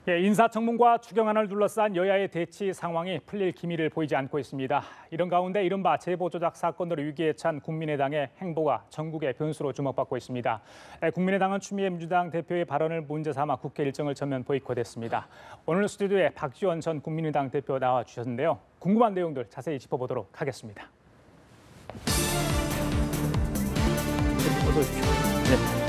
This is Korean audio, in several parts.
예, 인사청문과 추경안을 둘러싼 여야의 대치 상황이 풀릴 기미를 보이지 않고 있습니다. 이런 가운데 이른바 제보 조작 사건으로 위기에 찬 국민의당의 행보가 전국의 변수로 주목받고 있습니다. 국민의당은 추미애 민주당 대표의 발언을 문제 삼아 국회 일정을 전면 보이콧했습니다. 오늘 스튜디오에 박지원 전 국민의당 대표 나와 주셨는데요. 궁금한 내용들 자세히 짚어보도록 하겠습니다. 어서 오십시오. 네.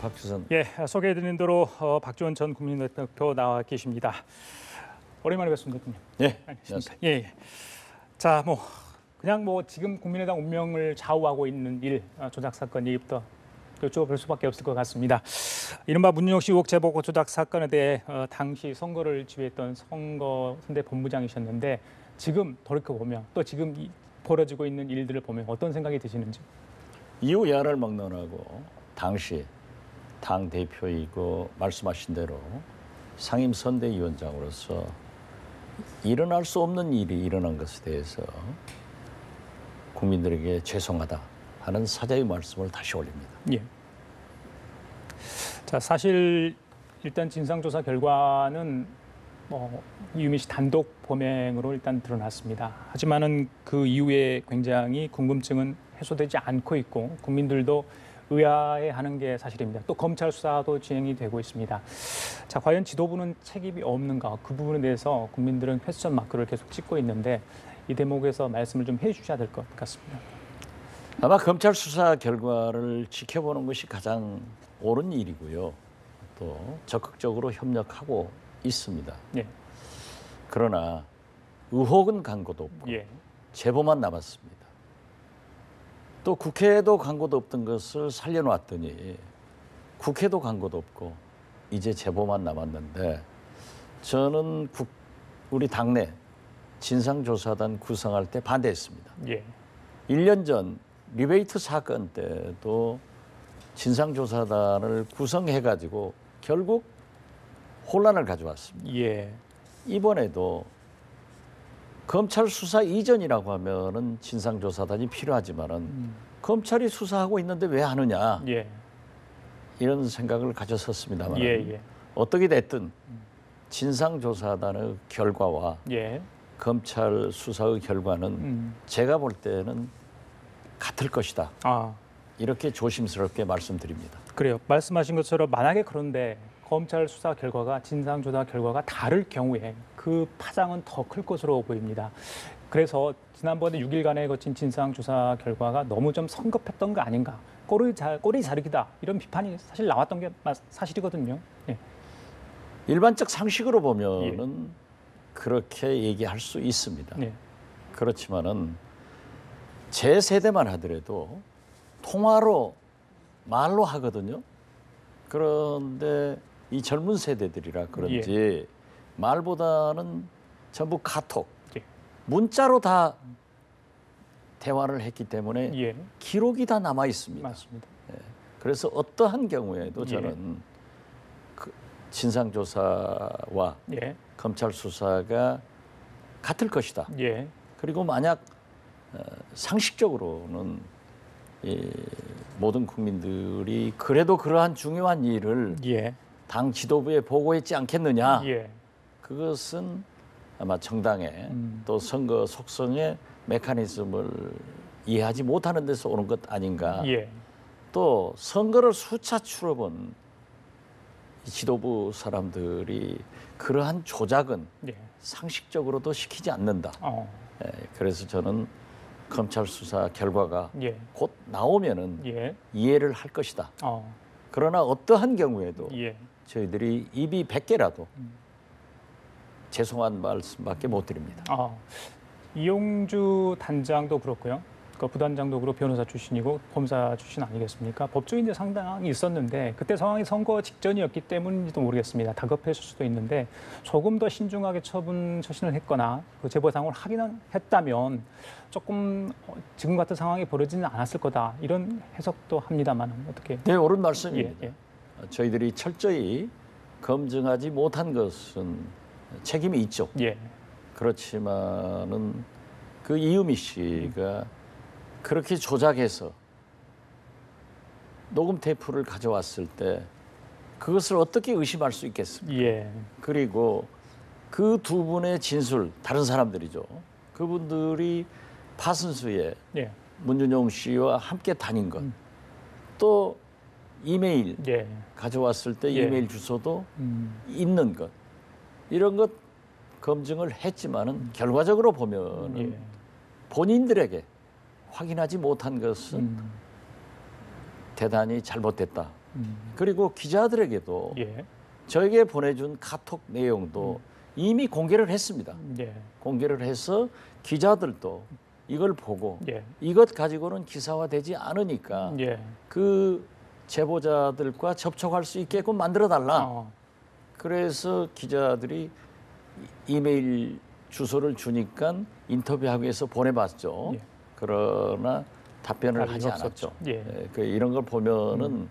박주선. 예, 소개해드린 대로 박지원 전 국민의당 대표 나와 계십니다. 오랜만에 뵙습니다, 대표님. 예, 안녕하십니까. 예. 자, 그냥 지금 국민의당 운명을 좌우하고 있는 일, 조작 사건 얘기부터 여쭤볼 수밖에 없을 것 같습니다. 이른바 문준용 씨 의혹 제보 조작 사건에 대해 당시 선거를 지휘했던 선거선대 본부장이셨는데 지금 돌이켜 보면 또 지금 벌어지고 있는 일들을 보면 어떤 생각이 드시는지? 이후 야를 막론하고 당시 당 대표이고 말씀하신 대로 상임선대위원장으로서 일어날 수 없는 일이 일어난 것에 대해서 국민들에게 죄송하다 하는 사죄의 말씀을 다시 올립니다. 예. 자, 사실 일단 진상조사 결과는 이유미 씨 단독 범행으로 일단 드러났습니다. 하지만은 그 이후에 굉장히 궁금증은 해소되지 않고 있고 국민들도 의아해하는 게 사실입니다. 또 검찰 수사도 진행이 되고 있습니다. 자, 과연 지도부는 책임이 없는가? 그 부분에 대해서 국민들은 퀘스천 마크를 계속 찍고 있는데 이 대목에서 말씀을 좀 해주셔야 될 것 같습니다. 아마 검찰 수사 결과를 지켜보는 것이 가장 옳은 일이고요. 또 적극적으로 협력하고 있습니다. 예. 그러나 의혹은 간 곳도 없고 예. 제보만 남았습니다. 또 국회에도 간 곳도 없던 것을 살려놨더니 국회도 간 곳도 없고 이제 제보만 남았는데 저는 우리 당내 진상조사단 구성할 때 반대했습니다. 예. 1년 전 리베이트 사건 때도 진상조사단을 구성해가지고 결국 혼란을 가져왔습니다. 예. 이번에도 검찰 수사 이전이라고 하면은 진상조사단이 필요하지만은 검찰이 수사하고 있는데 왜 하느냐 예. 이런 생각을 가졌었습니다만 예. 어떻게 됐든 진상조사단의 결과와 예. 검찰 수사의 결과는 제가 볼 때는 같을 것이다. 이렇게 조심스럽게 말씀드립니다. 그래요. 말씀하신 것처럼 만약에 그런데 검찰 수사 결과가 진상조사 결과가 다를 경우에 그 파장은 더 클 것으로 보입니다. 그래서 지난번에 6일간에 거친 진상조사 결과가 너무 좀 성급했던 거 아닌가. 꼬리 자르기다. 이런 비판이 사실 나왔던 게 사실이거든요. 예. 일반적 상식으로 보면은 그렇게 얘기할 수 있습니다. 예. 그렇지만은 제 세대만 하더라도 통화로 말로 하거든요. 그런데 이 젊은 세대들이라 그런지 말보다는 전부 카톡, 문자로 다 대화를 했기 때문에 기록이 다 남아 있습니다. 맞습니다. 그래서 어떠한 경우에도 저는 그 진상조사와 검찰 수사가 같을 것이다. 그리고 만약 상식적으로는 모든 국민들이 그래도 그러한 중요한 일을 당 지도부에 보고했지 않겠느냐. 그것은 아마 정당의 또 선거 속성의 메커니즘을 이해하지 못하는 데서 오는 것 아닌가. 또 선거를 수차 치러본 지도부 사람들이 그러한 조작은 상식적으로도 시키지 않는다. 그래서 저는 검찰 수사 결과가 곧 나오면은 이해를 할 것이다. 그러나 어떠한 경우에도 저희들이 입이 100개라도 죄송한 말씀밖에 못 드립니다. 이용주 단장도 그렇고요. 그 부단장도 그렇고 변호사 출신이고 검사 출신 아니겠습니까? 법조인들 상당히 있었는데 그때 상황이 선거 직전이었기 때문인지도 모르겠습니다. 다급했을 수도 있는데 조금 더 신중하게 처신을 했거나 그 제보 사항을 확인했다면 조금 지금 같은 상황이 벌어지는 않았을 거다. 이런 해석도 합니다만 어떻게? 네, 옳은 말씀입니다. 저희들이 철저히 검증하지 못한 것은 책임이 있죠. 그렇지만은 그 이유미 씨가 그렇게 조작해서 녹음 테이프를 가져왔을 때 그것을 어떻게 의심할 수 있겠습니까? 예. 그리고 그 두 분의 진술, 다른 사람들이죠. 그분들이 파슨스에 예. 문준용 씨와 함께 다닌 것, 또 이메일 예. 가져왔을 때 예. 이메일 주소도 있는 것, 이런 것 검증을 했지만은 결과적으로 보면은 예. 본인들에게 확인하지 못한 것은 대단히 잘못됐다. 그리고 기자들에게도 예. 저에게 보내준 카톡 내용도 이미 공개를 했습니다. 예. 공개를 해서 기자들도 이걸 보고 예. 이것 가지고는 기사화되지 않으니까 예. 그 제보자들과 접촉할 수 있게끔 만들어 달라. 어. 그래서 기자들이 이메일 주소를 주니까 인터뷰하기 위해서 보내봤죠. 예. 그러나 답변을 답이 하지 없었죠. 않았죠. 예. 이런 걸 보면은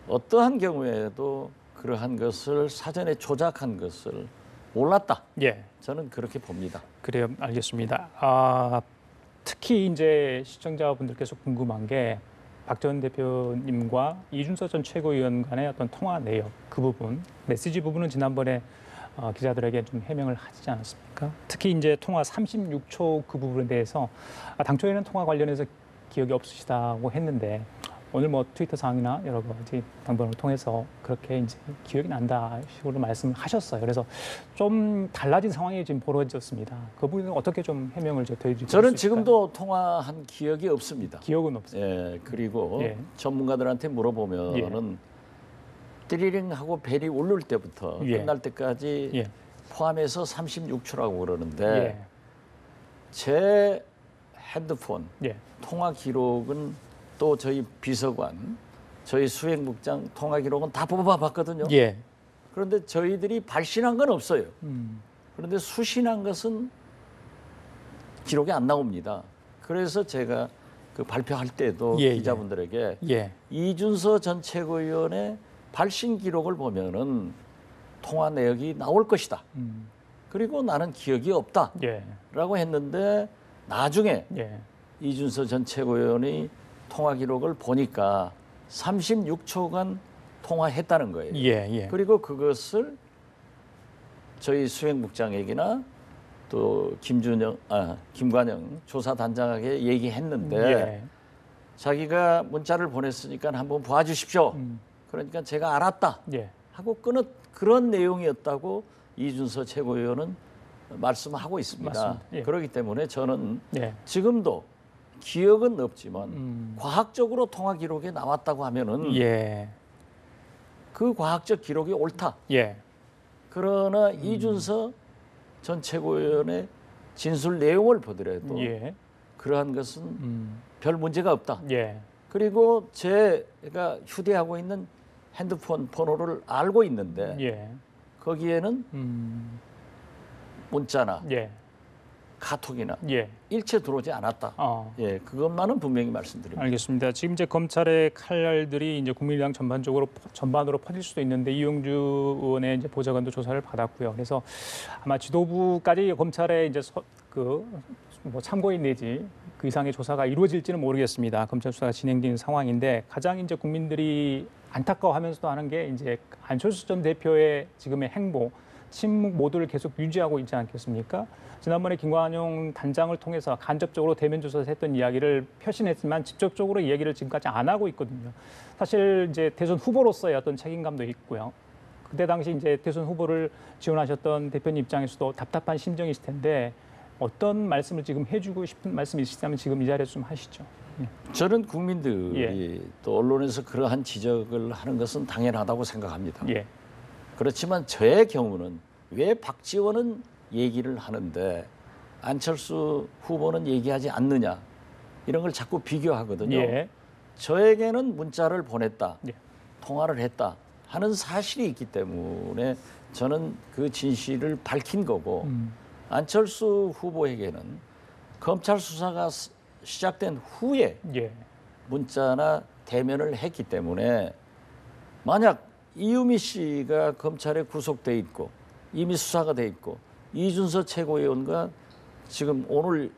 어떠한 경우에도 그러한 것을 사전에 조작한 것을 몰랐다. 예. 저는 그렇게 봅니다. 그래요. 알겠습니다. 특히 이제 시청자분들께서 궁금한 게 박 전 대표님과 이준석 전 최고위원 간의 어떤 통화 내역 그 부분, 메시지 부분은 지난번에 기자들에게 좀 해명을 하지 않았습니까? 특히 이제 통화 36초 그 부분에 대해서 당초에는 통화 관련해서 기억이 없으시다고 했는데 오늘 뭐 트위터 상이나 여러 가지 방법을 통해서 그렇게 이제 기억이 난다 식으로 말씀을 하셨어요. 그래서 좀 달라진 상황이 지금 벌어졌습니다. 그 부분은 어떻게 좀 해명을 더 해주실 수 저는 있을까요? 지금도 통화한 기억이 없습니다. 기억은 없어요. 예, 그리고 예. 전문가들한테 물어보면은 띠리링 하고 벨이 울릴 때부터 예. 끝날 때까지 예. 포함해서 36초라고 그러는데 예. 제 핸드폰 예. 통화 기록은 또 저희 비서관, 저희 수행국장 통화 기록은 다 뽑아봤거든요. 예. 그런데 저희들이 발신한 건 없어요. 음. 그런데 수신한 것은 기록이 안 나옵니다. 그래서 제가 그 발표할 때도 예, 기자분들에게 예. 이준서 전 최고위원의 발신 기록을 보면은 통화 내역이 나올 것이다. 그리고 나는 기억이 없다라고 예. 했는데 나중에 예. 이준서 전 최고위원의 통화 기록을 보니까 36초간 통화했다는 거예요. 예. 예. 그리고 그것을 저희 수행국장에게나 또 김관영 조사단장에게 얘기했는데 예. 자기가 문자를 보냈으니까 한번 봐주십시오. 그러니까 제가 알았다 예. 하고 끊은 그런 내용이었다고 이준서 최고위원은 말씀하고 있습니다. 맞습니다. 예. 그렇기 때문에 저는 예. 지금도 기억은 없지만 과학적으로 통화 기록에 나왔다고 하면은 예. 그 과학적 기록이 옳다. 예. 그러나 이준서 전 최고위원의 진술 내용을 보더라도 예. 그러한 것은 별 문제가 없다. 예. 그리고 제가 휴대하고 있는 핸드폰 번호를 알고 있는데 예. 거기에는 문자나 예. 카톡이나 예. 일체 들어오지 않았다. 예, 그것만은 분명히 말씀드립니다. 알겠습니다. 지금 이제 검찰의 칼날들이 이제 국민의당 전반으로 퍼질 수도 있는데 이용주 의원의 이제 보좌관도 조사를 받았고요. 그래서 아마 지도부까지 검찰의 이제 뭐 참고인 내지 그 이상의 조사가 이루어질지는 모르겠습니다. 검찰 수사가 진행되는 상황인데 가장 이제 국민들이 안타까워하면서도 하는 게 이제 안철수 전 대표의 지금의 행보, 침묵 모드를 계속 유지하고 있지 않겠습니까? 지난번에 김관용 단장을 통해서 간접적으로 대면 조사를 했던 이야기를 표신했지만 직접적으로 이야기를 지금까지 안 하고 있거든요. 사실 이제 대선 후보로서의 어떤 책임감도 있고요. 그때 당시 이제 대선 후보를 지원하셨던 대표님 입장에서도 답답한 심정이실 텐데 어떤 말씀을 지금 해주고 싶은 말씀이 있으시다면 지금 이 자리에서 좀 하시죠. 저는 국민들이 또 언론에서 그러한 지적을 하는 것은 당연하다고 생각합니다. 예. 그렇지만 저의 경우는 왜 박지원은 얘기를 하는데 안철수 후보는 얘기하지 않느냐 이런 걸 자꾸 비교하거든요. 예. 저에게는 문자를 보냈다, 예. 통화를 했다 하는 사실이 있기 때문에 저는 그 진실을 밝힌 거고 안철수 후보에게는 검찰 수사가 시작된 후에 예. 문자나 대면을 했기 때문에 만약 이유미 씨가 검찰에 구속돼 있고 이미 수사가 돼 있고 이준서 최고위원과 지금 오늘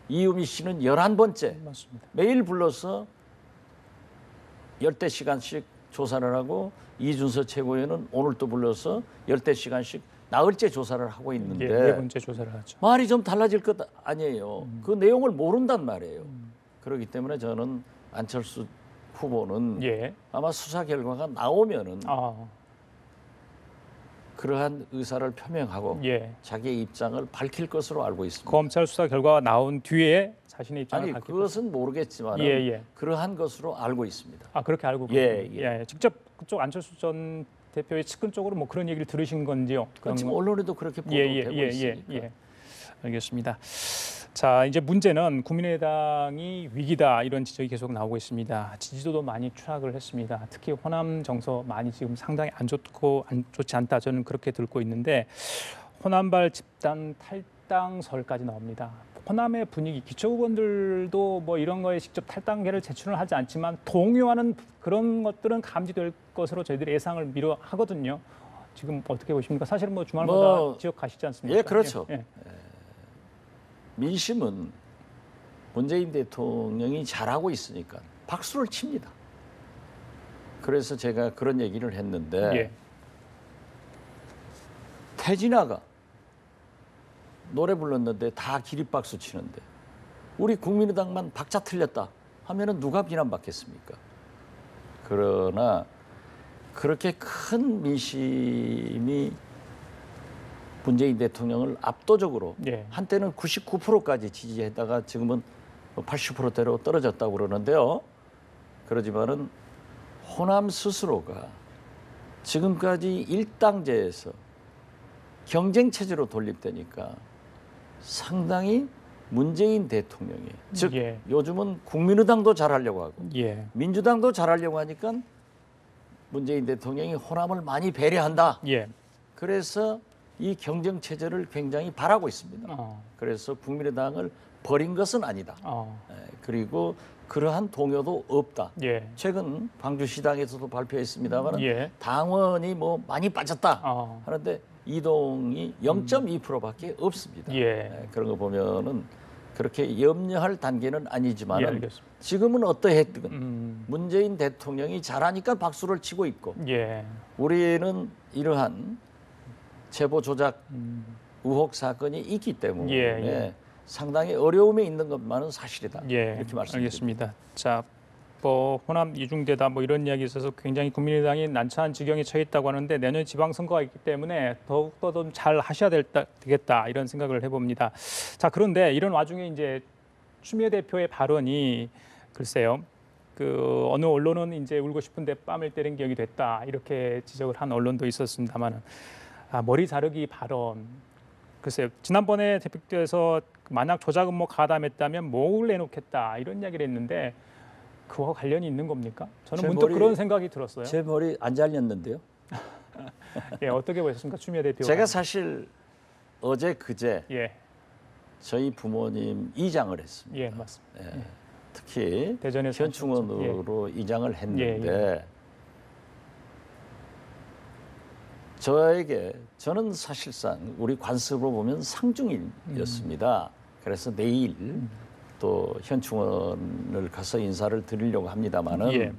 이유미 씨는 11번째 맞습니다. 매일 불러서 열대 시간씩 조사를 하고 이준서 최고위원은 오늘 또 불러서 열대 시간씩 나흘째 조사를 하고 있는데 네 번째 조사를 하죠. 말이 좀 달라질 것 아니에요. 그 내용을 모른단 말이에요. 그렇기 때문에 저는 안철수 후보는 예. 아마 수사 결과가 나오면은 아, 그러한 의사를 표명하고 예. 자기의 입장을 밝힐 것으로 알고 있습니다. 검찰 수사 결과가 나온 뒤에 자신의 입장을 아니 밝힐 그것은 모르겠지만 예, 예. 그러한 것으로 알고 있습니다. 아, 그렇게 알고 예, 계세요? 예. 직접 그쪽 안철수 전 대표의 측근 쪽으로 뭐 그런 얘기를 들으신 건지요? 그런 지금 건? 언론에도 그렇게 보도되고 있으니까. 예. 알겠습니다. 자, 이제 문제는 국민의당이 위기다 이런 지적이 계속 나오고 있습니다. 지지도도 많이 추락을 했습니다. 특히 호남 정서 많이 지금 상당히 안 좋지 않다 저는 그렇게 들고 있는데 호남발 집단 탈당설까지 나옵니다. 호남의 분위기, 기초의원들도 뭐 이런 거에 직접 탈당계를 제출을 하지 않지만 동요하는 그런 것들은 감지될 것으로 저희들이 예상을 미뤄 하거든요. 지금 어떻게 보십니까? 사실은 뭐 주말마다 지역 가시지 않습니까? 예, 그렇죠. 예. 민심은 문재인 대통령이 잘하고 있으니까 박수를 칩니다. 그래서 제가 그런 얘기를 했는데 예. 태진아가 노래 불렀는데 다 기립박수 치는데 우리 국민의당만 박자 틀렸다 하면은 누가 비난받겠습니까? 그러나 그렇게 큰 민심이 문재인 대통령을 압도적으로 예. 한때는 99%까지 지지했다가 지금은 80%대로 떨어졌다고 그러는데요. 그러지만은 호남 스스로가 지금까지 일당제에서 경쟁 체제로 돌입되니까 상당히 문재인 대통령이 즉 예. 요즘은 국민의당도 잘하려고 하고 예. 민주당도 잘하려고 하니까 문재인 대통령이 호남을 많이 배려한다. 예. 그래서 이 경쟁 체제를 굉장히 바라고 있습니다. 그래서 국민의당을 버린 것은 아니다. 그리고 그러한 동요도 없다. 예. 최근 광주시당에서도 발표했습니다만 예. 당원이 뭐 많이 빠졌다 하는데 이동이 0.2%밖에 없습니다. 예. 그런 거 보면은 그렇게 염려할 단계는 아니지만 예, 은 알겠습니다. 지금은 어떠했든 문재인 대통령이 잘하니까 박수를 치고 있고 예. 우리는 이러한 제보 조작 의혹 사건이 있기 때문에 예. 상당히 어려움에 있는 것만은 사실이다. 예. 이렇게 말씀드립니다. 알겠습니다. 자, 뭐 호남 이중대다 뭐 이런 이야기 있어서 굉장히 국민의당이 난처한 지경에 처해 있다고 하는데 내년 지방선거가 있기 때문에 더욱더 좀 잘 하셔야 되겠다 이런 생각을 해봅니다. 자, 그런데 이런 와중에 이제 추미애 대표의 발언이 글쎄요. 그 어느 언론은 이제 울고 싶은데 뺨을 때린 격이 됐다 이렇게 지적을 한 언론도 있었습니다만은 머리 자르기 발언 글쎄요. 지난번에 대표께서 만약 조작 음모 가담했다면 목을 내놓겠다 이런 이야기를 했는데 그와 관련이 있는 겁니까? 저는 문득 그런 생각이 들었어요. 제 머리 안 잘렸는데요. 예, 어떻게 보셨습니까, 추미애 대표? 제가 사실 어제 그제 예, 저희 부모님 이장을 했습니다. 예, 맞습니다. 예. 특히 대전에서 현충원으로 이장을 했는데 예. 저는 사실상 우리 관습으로 보면 상중일이었습니다. 그래서 내일 또 현충원을 가서 인사를 드리려고 합니다마는 예.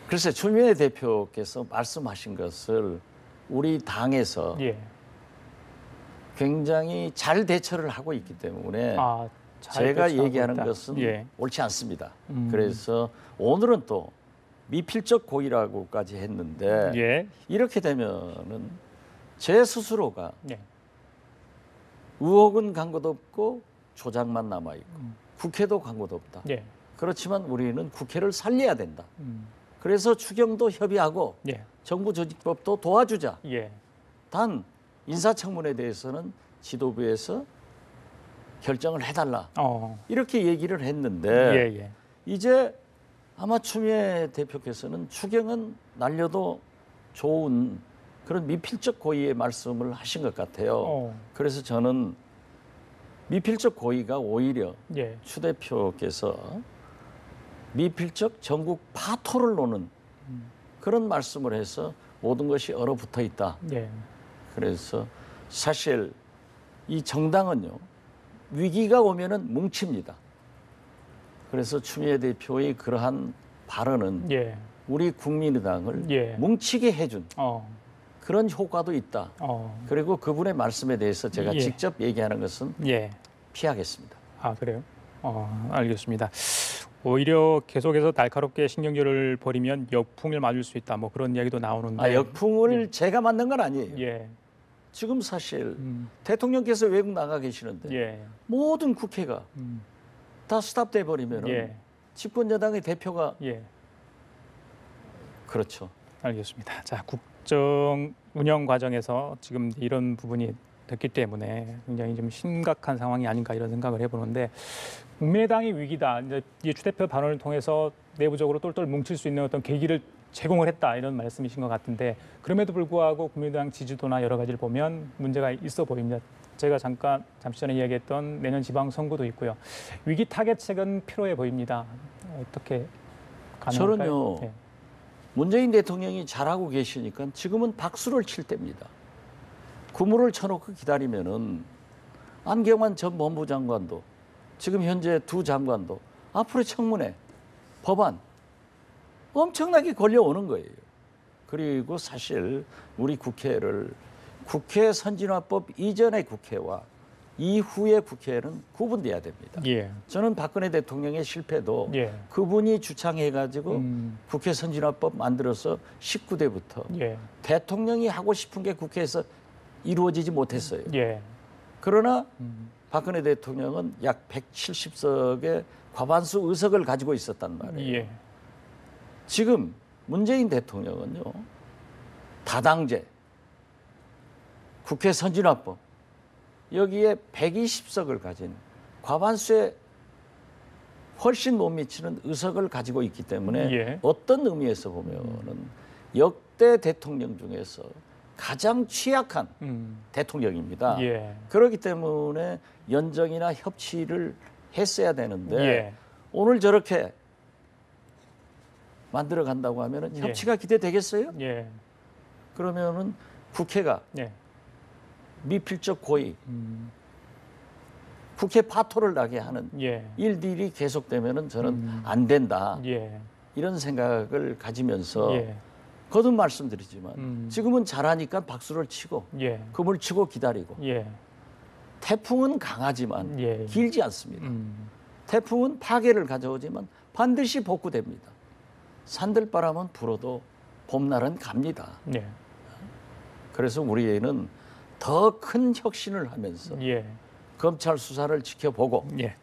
글쎄 추미애 대표께서 말씀하신 것을 우리 당에서 예. 굉장히 잘 대처를 하고 있기 때문에 잘 제가 대처하고 얘기하는 있다. 것은 예. 옳지 않습니다. 그래서 오늘은 또 미필적 고의라고까지 했는데 예. 이렇게 되면은 제 스스로가 예. 의혹은 간 것도 없고 조작만 남아 있고 국회도 간 것도 없다. 예. 그렇지만 우리는 국회를 살려야 된다. 그래서 추경도 협의하고 예. 정부 조직법도 도와주자. 예. 단 인사청문회에 대해서는 지도부에서 결정을 해달라. 이렇게 얘기를 했는데 예. 이제 아마 추미애 대표께서는 추경은 날려도 좋은 그런 미필적 고의의 말씀을 하신 것 같아요. 그래서 저는 미필적 고의가 오히려 예. 추 대표께서 미필적 전국 파토를 노는 그런 말씀을 해서 모든 것이 얼어붙어 있다. 예. 그래서 사실 이 정당은요, 위기가 오면은 뭉칩니다. 그래서 추미애 대표의 그러한 발언은 예. 우리 국민의당을 예. 뭉치게 해준 어. 그런 효과도 있다. 그리고 그분의 말씀에 대해서 제가 예. 직접 얘기하는 것은 예. 피하겠습니다. 아, 그래요? 알겠습니다. 오히려 계속해서 날카롭게 신경전을 벌이면 역풍을 맞을 수 있다. 뭐 그런 이야기도 나오는데. 역풍을 제가 만든 건 아니에요. 예. 지금 사실 대통령께서 외국 나가 계시는데 예. 모든 국회가 다 스탑돼 버리면 예. 집권여당의 대표가 예. 그렇죠. 알겠습니다. 자, 국정 운영 과정에서 지금 이런 부분이 됐기 때문에 굉장히 좀 심각한 상황이 아닌가 이런 생각을 해보는데, 국민의당이 위기다. 이제 이 추 대표 발언을 통해서 내부적으로 똘똘 뭉칠 수 있는 어떤 계기를 제공을 했다 이런 말씀이신 것 같은데, 그럼에도 불구하고 국민의당 지지도나 여러 가지를 보면 문제가 있어 보입니다. 제가 잠시 전에 이야기했던 내년 지방선거도 있고요. 위기 타겟책은 필요해 보입니다. 어떻게 가능할까요? 저는요. 네. 문재인 대통령이 잘하고 계시니까 지금은 박수를 칠 때입니다. 구물을 쳐놓고 기다리면은 안경환 전 법무부 장관도, 지금 현재 두 장관도 앞으로 청문회, 법안 엄청나게 걸려오는 거예요. 그리고 사실 우리 국회를 국회 선진화법 이전의 국회와 이후의 국회는 구분돼야 됩니다. 예. 저는 박근혜 대통령의 실패도 예. 그분이 주창해가지고 국회 선진화법 만들어서 19대부터 예. 대통령이 하고 싶은 게 국회에서 이루어지지 못했어요. 예. 그러나 박근혜 대통령은 약 170석의 과반수 의석을 가지고 있었단 말이에요. 예. 지금 문재인 대통령은요, 다당제, 국회 선진화법, 여기에 120석을 가진 과반수에 훨씬 못 미치는 의석을 가지고 있기 때문에 예. 어떤 의미에서 보면은 역대 대통령 중에서 가장 취약한 대통령입니다. 예. 그렇기 때문에 연정이나 협치를 했어야 되는데 예. 오늘 저렇게 만들어 간다고 하면은 예. 협치가 기대되겠어요? 예. 그러면은 국회가 예. 미필적 고의, 국회 파토를 나게 하는 예. 일들이 계속되면은 저는 안 된다. 예. 이런 생각을 가지면서 예. 거듭 말씀드리지만 지금은 잘하니까 박수를 치고 예. 금을 치고 기다리고, 예. 태풍은 강하지만 예. 길지 않습니다. 태풍은 파괴를 가져오지만 반드시 복구됩니다. 산들바람은 불어도 봄날은 갑니다. 예. 그래서 우리는 더 큰 혁신을 하면서 예. 검찰 수사를 지켜보고 예.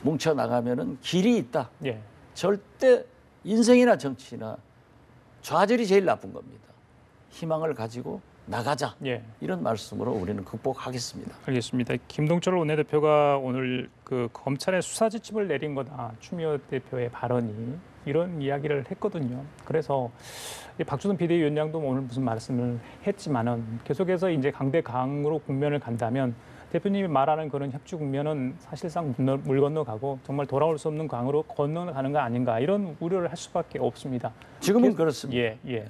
뭉쳐 나가면은 길이 있다. 예. 절대 인생이나 정치나 좌절이 제일 나쁜 겁니다. 희망을 가지고 나가자. 예. 이런 말씀으로 우리는 극복하겠습니다. 알겠습니다. 김동철 원내대표가 오늘 그 검찰의 수사 지침을 내린 거다, 추미애 대표의 발언이, 이런 이야기를 했거든요. 그래서 이 박주선 비대위원장도 오늘 무슨 말씀을 했지만은 계속해서 이제 강대강으로 국면을 간다면 대표님이 말하는 그런 협치 국면은 사실상 물 건너가고 정말 돌아올 수 없는 강으로 건너가는 거 아닌가, 이런 우려를 할 수밖에 없습니다. 지금은 그렇습니다. 예, 예,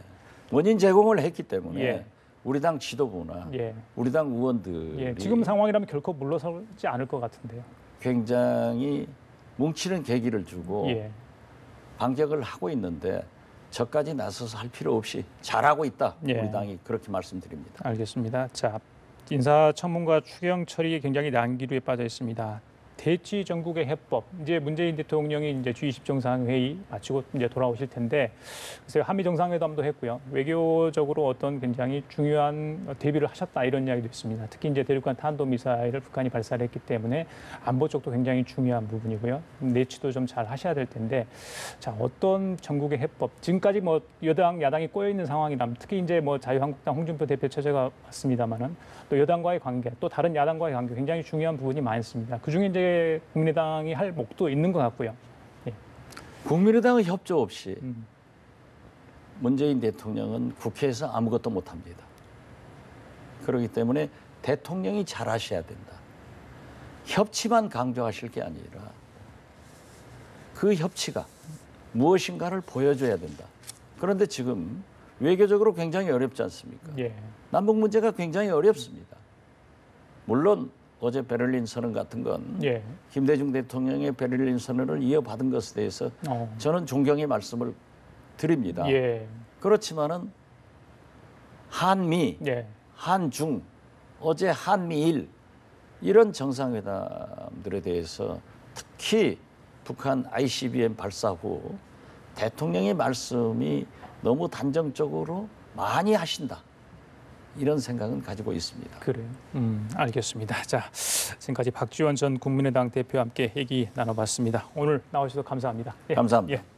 원인 제공을 했기 때문에 예. 우리 당 지도부나 예. 우리 당 의원들이 예. 지금 상황이라면 결코 물러서지 않을 것 같은데요. 굉장히 뭉치는 계기를 주고 예. 반격을 하고 있는데 저까지 나서서 할 필요 없이 잘하고 있다. 예. 우리 당이 그렇게 말씀드립니다. 알겠습니다. 자, 인사청문과 추경 처리 굉장히 난기류에 빠져 있습니다. 대치 전국의 해법, 이제 문재인 대통령이 이제 G20 정상회의 마치고 이제 돌아오실 텐데, 그래서 한미 정상회담도 했고요. 외교적으로 어떤 굉장히 중요한 대비를 하셨다, 이런 이야기도 있습니다. 특히 이제 대륙간 탄도 미사일을 북한이 발사를 했기 때문에 안보 쪽도 굉장히 중요한 부분이고요. 내치도 좀 잘 하셔야 될 텐데, 자, 어떤 전국의 해법, 지금까지 뭐 여당 야당이 꼬여 있는 상황이라면, 특히 이제 뭐 자유한국당 홍준표 대표 처제가 왔습니다만은 또 여당과의 관계, 또 다른 야당과의 관계, 굉장히 중요한 부분이 많습니다. 그 중에 이제 국민의당이 할 몫도 있는 것 같고요. 예. 국민의당의 협조 없이 문재인 대통령은 국회에서 아무것도 못합니다. 그렇기 때문에 대통령이 잘하셔야 된다. 협치만 강조하실 게 아니라 그 협치가 무엇인가를 보여줘야 된다. 그런데 지금 외교적으로 굉장히 어렵지 않습니까? 예. 남북 문제가 굉장히 어렵습니다. 물론 어제 베를린 선언 같은 건 예. 김대중 대통령의 베를린 선언을 이어받은 것에 대해서 저는 존경의 말씀을 드립니다. 예. 그렇지만은 한미, 예. 한중, 어제 한미일 이런 정상회담들에 대해서 특히 북한 ICBM 발사 후 대통령의 말씀이 너무 단정적으로 많이 하신다. 이런 생각은 가지고 있습니다. 그래요. 알겠습니다. 자, 지금까지 박지원 전 국민의당 대표와 함께 얘기 나눠봤습니다. 오늘 나오셔서 감사합니다. 예. 감사합니다. 예.